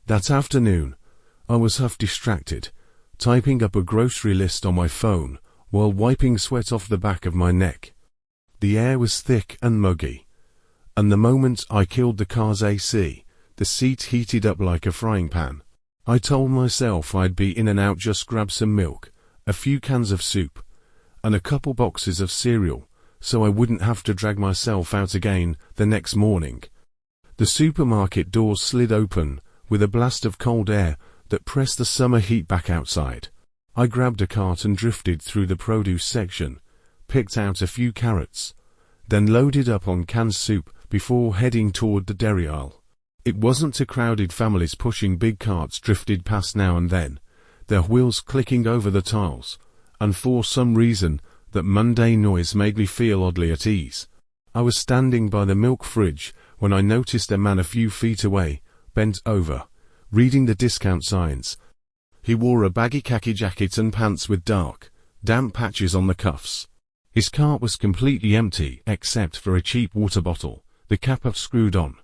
That afternoon, I was half distracted, typing up a grocery list on my phone while wiping sweat off the back of my neck. The air was thick and muggy, and the moment I killed the car's AC, the seat heated up like a frying pan. I told myself I'd be in and out, just grab some milk, a few cans of soup, and a couple boxes of cereal, so I wouldn't have to drag myself out again the next morning. The supermarket doors slid open with a blast of cold air that pressed the summer heat back outside. I grabbed a cart and drifted through the produce section, picked out a few carrots, then loaded up on canned soup before heading toward the dairy aisle. It wasn't too crowded. Families pushing big carts drifted past now and then, their wheels clicking over the tiles, and for some reason that mundane noise made me feel oddly at ease. I was standing by the milk fridge when I noticed a man a few feet away, bent over, reading the discount signs. He wore a baggy khaki jacket and pants with dark, damp patches on the cuffs. His cart was completely empty except for a cheap water bottle, the cap screwed on,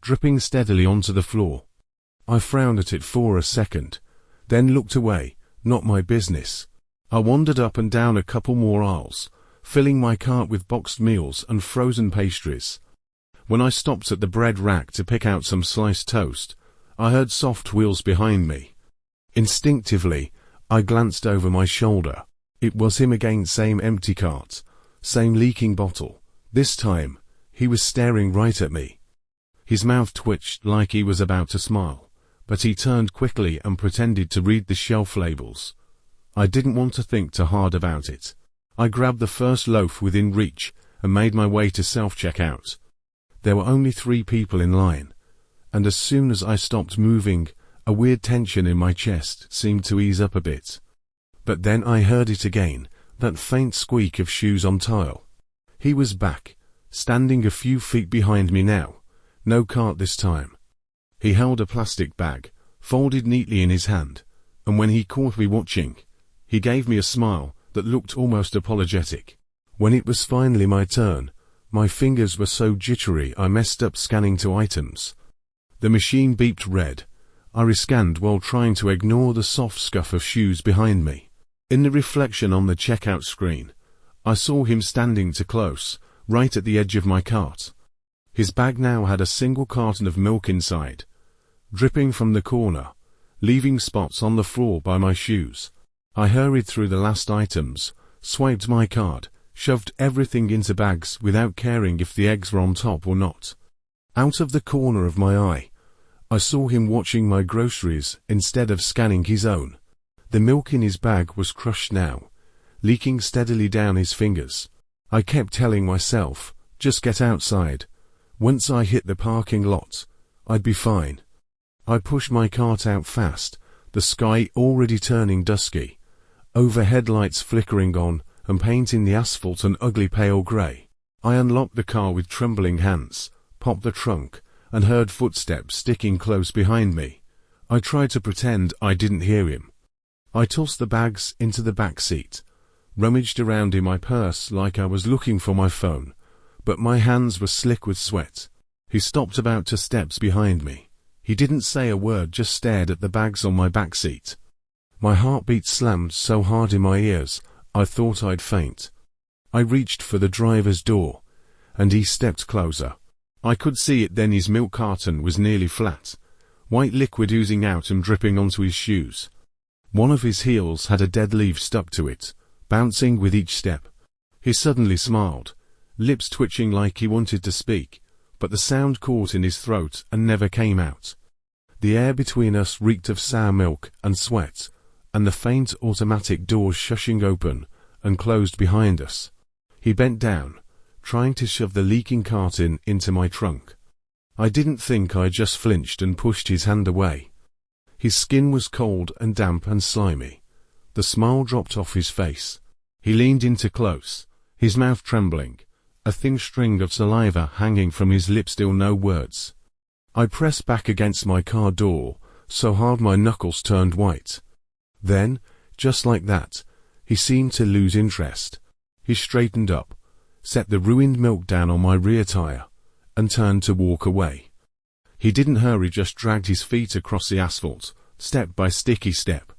dripping steadily onto the floor. I frowned at it for a second, then looked away. Not my business. I wandered up and down a couple more aisles, filling my cart with boxed meals and frozen pastries. When I stopped at the bread rack to pick out some sliced toast, I heard soft wheels behind me. Instinctively, I glanced over my shoulder. It was him again, same empty cart, same leaking bottle. This time, he was staring right at me. His mouth twitched like he was about to smile, but he turned quickly and pretended to read the shelf labels. I didn't want to think too hard about it. I grabbed the first loaf within reach and made my way to self-checkout. There were only 3 people in line, and as soon as I stopped moving, a weird tension in my chest seemed to ease up a bit. But then I heard it again, that faint squeak of shoes on tile. He was back, standing a few feet behind me now. No cart this time. He held a plastic bag, folded neatly in his hand, and when he caught me watching, he gave me a smile that looked almost apologetic. When it was finally my turn, my fingers were so jittery I messed up scanning 2 items. The machine beeped red. I rescanned while trying to ignore the soft scuff of shoes behind me. In the reflection on the checkout screen, I saw him standing too close, right at the edge of my cart. His bag now had a single carton of milk inside, dripping from the corner, leaving spots on the floor by my shoes. I hurried through the last items, swiped my card, shoved everything into bags without caring if the eggs were on top or not. Out of the corner of my eye, I saw him watching my groceries instead of scanning his own. The milk in his bag was crushed now, leaking steadily down his fingers. I kept telling myself, just get outside. Once I hit the parking lot, I'd be fine. I pushed my cart out fast, the sky already turning dusky, overhead lights flickering on and painting the asphalt an ugly pale grey. I unlocked the car with trembling hands, popped the trunk, and heard footsteps sticking close behind me. I tried to pretend I didn't hear him. I tossed the bags into the back seat, rummaged around in my purse like I was looking for my phone, but my hands were slick with sweat. He stopped about 2 steps behind me. He didn't say a word, just stared at the bags on my back seat. My heartbeat slammed so hard in my ears, I thought I'd faint. I reached for the driver's door, and he stepped closer. I could see it then. His milk carton was nearly flat, white liquid oozing out and dripping onto his shoes. One of his heels had a dead leaf stuck to it, bouncing with each step. He suddenly smiled, lips twitching like he wanted to speak, but the sound caught in his throat and never came out. The air between us reeked of sour milk and sweat, and the faint automatic doors shushing open and closed behind us. He bent down, trying to shove the leaking carton into my trunk. I didn't think. I just flinched and pushed his hand away. His skin was cold and damp and slimy. The smile dropped off his face. He leaned in too close, his mouth trembling, a thin string of saliva hanging from his lips, still no words. I pressed back against my car door, so hard my knuckles turned white. Then, just like that, he seemed to lose interest. He straightened up, set the ruined milk down on my rear tire, and turned to walk away. He didn't hurry, just dragged his feet across the asphalt, step by sticky step.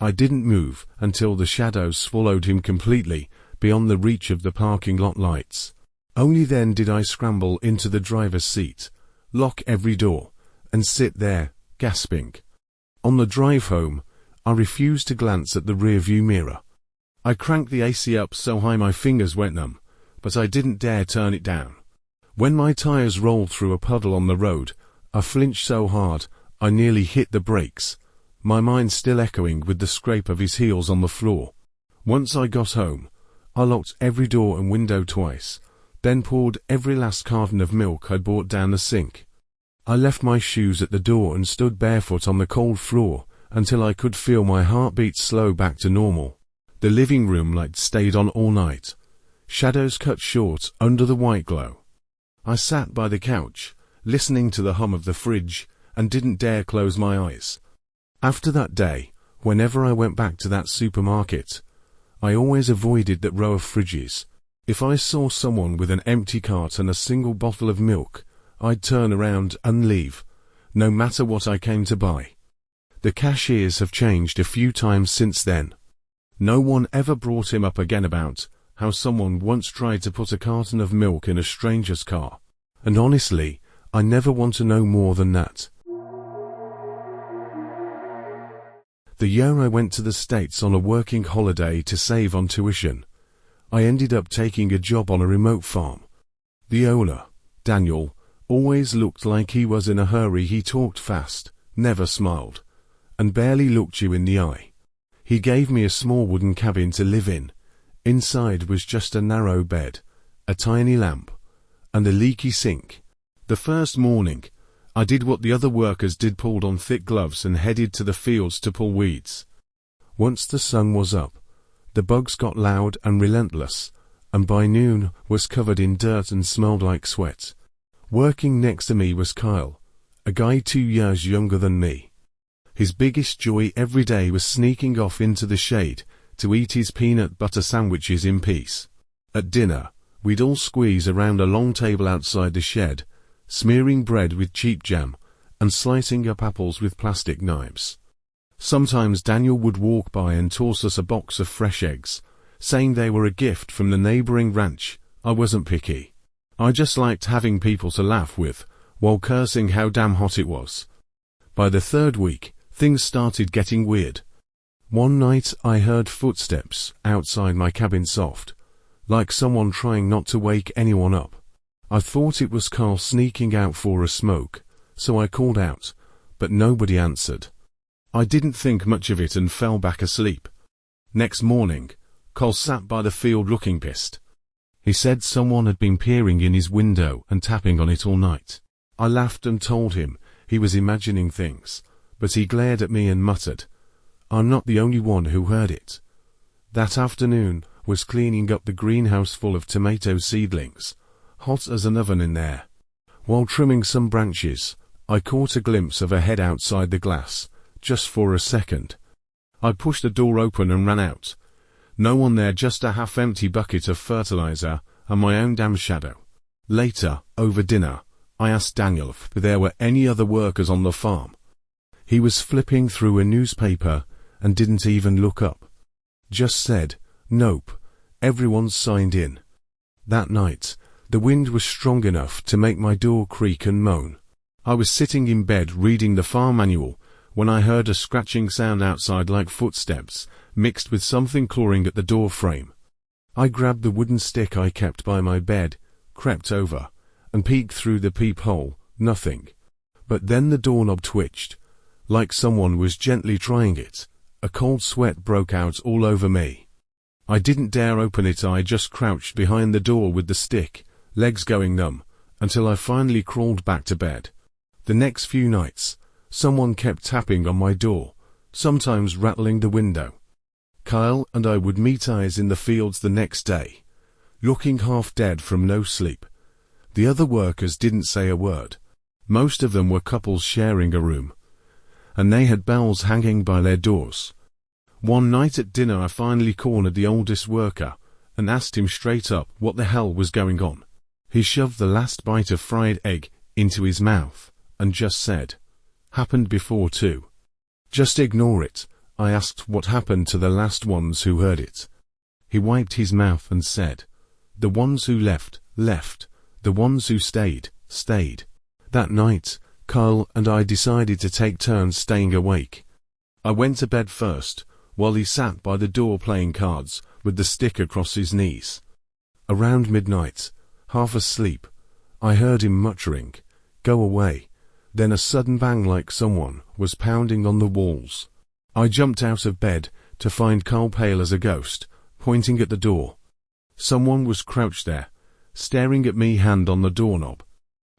I didn't move until the shadows swallowed him completely, beyond the reach of the parking lot lights. Only then did I scramble into the driver's seat, lock every door, and sit there, gasping. On the drive home, I refused to glance at the rearview mirror. I cranked the AC up so high my fingers went numb, but I didn't dare turn it down. When my tires rolled through a puddle on the road, I flinched so hard I nearly hit the brakes, my mind still echoing with the scrape of his heels on the floor. Once I got home, I locked every door and window twice, then poured every last carton of milk I'd bought down the sink. I left my shoes at the door and stood barefoot on the cold floor until I could feel my heartbeat slow back to normal. The living room light stayed on all night. Shadows cut short under the white glow. I sat by the couch, listening to the hum of the fridge, and didn't dare close my eyes. After that day, whenever I went back to that supermarket, I always avoided that row of fridges. If I saw someone with an empty cart and a single bottle of milk, I'd turn around and leave, no matter what I came to buy. The cashiers have changed a few times since then. No one ever brought him up again about how someone once tried to put a carton of milk in a stranger's car. And honestly, I never want to know more than that. The year I went to the States on a working holiday to save on tuition, I ended up taking a job on a remote farm. The owner, Daniel, always looked like he was in a hurry. He talked fast, never smiled, and barely looked you in the eye. He gave me a small wooden cabin to live in. Inside was just a narrow bed, a tiny lamp, and a leaky sink. The first morning, I did what the other workers did, pulled on thick gloves and headed to the fields to pull weeds. Once the sun was up, the bugs got loud and relentless, and by noon was covered in dirt and smelled like sweat. Working next to me was Kyle, a guy 2 years younger than me. His biggest joy every day was sneaking off into the shade to eat his peanut butter sandwiches in peace. At dinner, we'd all squeeze around a long table outside the shed, smearing bread with cheap jam, and slicing up apples with plastic knives. Sometimes Daniel would walk by and toss us a box of fresh eggs, saying they were a gift from the neighboring ranch. I wasn't picky. I just liked having people to laugh with, while cursing how damn hot it was. By the third week, things started getting weird. One night I heard footsteps outside my cabin, soft, like someone trying not to wake anyone up. I thought it was Carl sneaking out for a smoke, so I called out, but nobody answered. I didn't think much of it and fell back asleep. Next morning, Carl sat by the field looking pissed. He said someone had been peering in his window and tapping on it all night. I laughed and told him he was imagining things, but he glared at me and muttered, "I'm not the only one who heard it." That afternoon was cleaning up the greenhouse full of tomato seedlings, hot as an oven in there. While trimming some branches, I caught a glimpse of a head outside the glass, just for a second. I pushed the door open and ran out. No one there, just a half-empty bucket of fertilizer and my own damn shadow. Later, over dinner, I asked Daniel if there were any other workers on the farm. He was flipping through a newspaper and didn't even look up. Just said, "Nope, everyone's signed in." That night, the wind was strong enough to make my door creak and moan. I was sitting in bed reading the farm manual when I heard a scratching sound outside, like footsteps, mixed with something clawing at the door frame. I grabbed the wooden stick I kept by my bed, crept over, and peeked through the peephole. Nothing. But then the doorknob twitched, like someone was gently trying it. A cold sweat broke out all over me. I didn't dare open it. I just crouched behind the door with the stick, legs going numb, until I finally crawled back to bed. The next few nights, someone kept tapping on my door, sometimes rattling the window. Kyle and I would meet eyes in the fields the next day, looking half dead from no sleep. The other workers didn't say a word. Most of them were couples sharing a room, and they had bells hanging by their doors. One night at dinner I finally cornered the oldest worker and asked him straight up what the hell was going on. He shoved the last bite of fried egg into his mouth and just said, "Happened before too." "Just ignore it." I asked what happened to the last ones who heard it. He wiped his mouth and said, "The ones who left, left. The ones who stayed, stayed." That night, Kyle and I decided to take turns staying awake. I went to bed first, while he sat by the door playing cards, with the stick across his knees. Around midnight, half asleep, I heard him muttering, "Go away." Then a sudden bang like someone was pounding on the walls. I jumped out of bed to find Kyle pale as a ghost, pointing at the door. Someone was crouched there, staring at me, hand on the doorknob.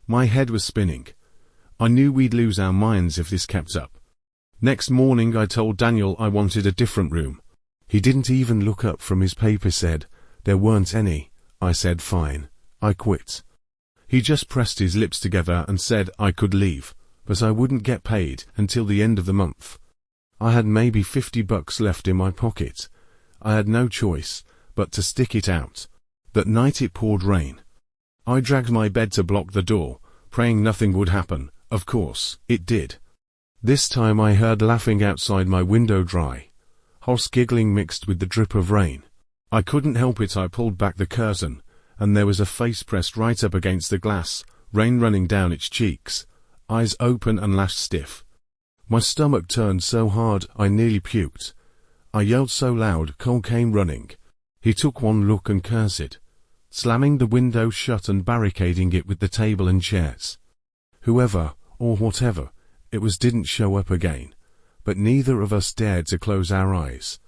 My head was spinning. I knew we'd lose our minds if this kept up. Next morning I told Daniel I wanted a different room. He didn't even look up from his paper, said there weren't any. I said fine, I quit. He just pressed his lips together and said I could leave, but I wouldn't get paid until the end of the month. I had maybe $50 left in my pocket. I had no choice but to stick it out. That night it poured rain. I dragged my bed to block the door, praying nothing would happen. Of course, it did. This time I heard laughing outside my window, dry, hoarse giggling mixed with the drip of rain. I couldn't help it. I pulled back the curtain, and there was a face pressed right up against the glass, rain running down its cheeks, eyes open and lashed stiff. My stomach turned so hard I nearly puked. I yelled so loud Cole came running. He took one look and cursed, slamming the window shut and barricading it with the table and chairs. Whoever, or whatever it was, didn't show up again, but neither of us dared to close our eyes.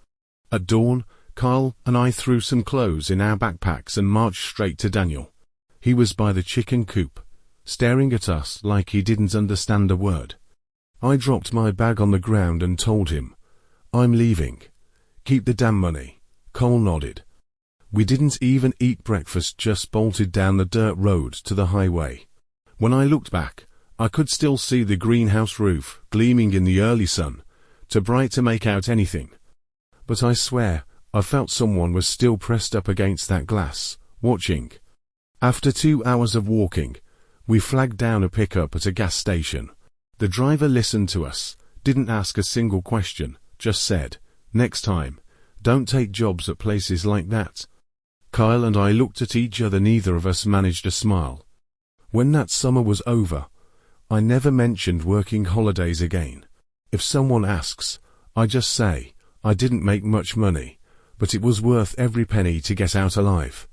At dawn, Kyle and I threw some clothes in our backpacks and marched straight to Daniel. He was by the chicken coop, staring at us like he didn't understand a word. I dropped my bag on the ground and told him, "I'm leaving. Keep the damn money." Cole nodded. We didn't even eat breakfast, just bolted down the dirt road to the highway. When I looked back, I could still see the greenhouse roof gleaming in the early sun, too bright to make out anything. But I swear, I felt someone was still pressed up against that glass, watching. After 2 hours of walking, we flagged down a pickup at a gas station. The driver listened to us, didn't ask a single question, just said, "Next time, don't take jobs at places like that." Kyle and I looked at each other. Neither of us managed a smile. When that summer was over, I never mentioned working holidays again. If someone asks, I just say, I didn't make much money, but it was worth every penny to get out alive.